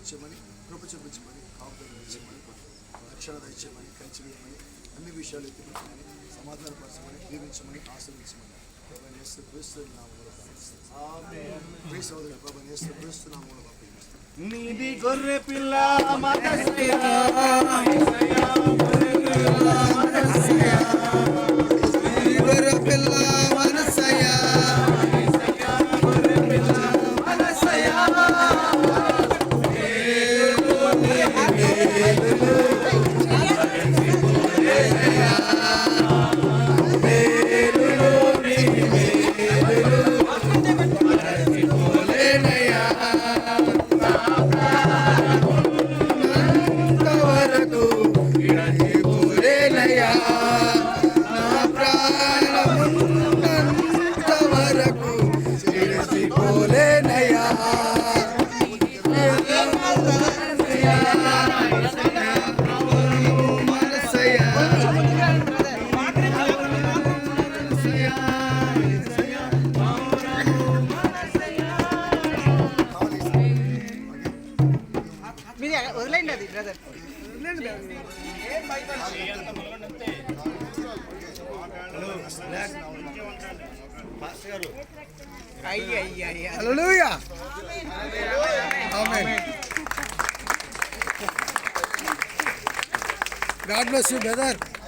దయచేయమని, కృప చూపించమని, కాపుదల దయచేయమని, రక్షణ దయచేయమని, కంచి వేయమని, అన్ని విషయాలు ఎత్తుకుంటామని, సమాధానపరచమని, దీవించమని, ఆశీర్వించమని ప్రభువైన యేసుక్రీస్తు నామములో ప్రార్థిస్తున్నాము. ప్రియ సోదరులు, ప్రభువైన యేసుక్రీస్తు నామములో ప్రార్థిస్తున్నాము. నీది గొర్రె పిల్ల మనసయ్య వదిలేండి అది brother. Hallelujah. God bless you, brother.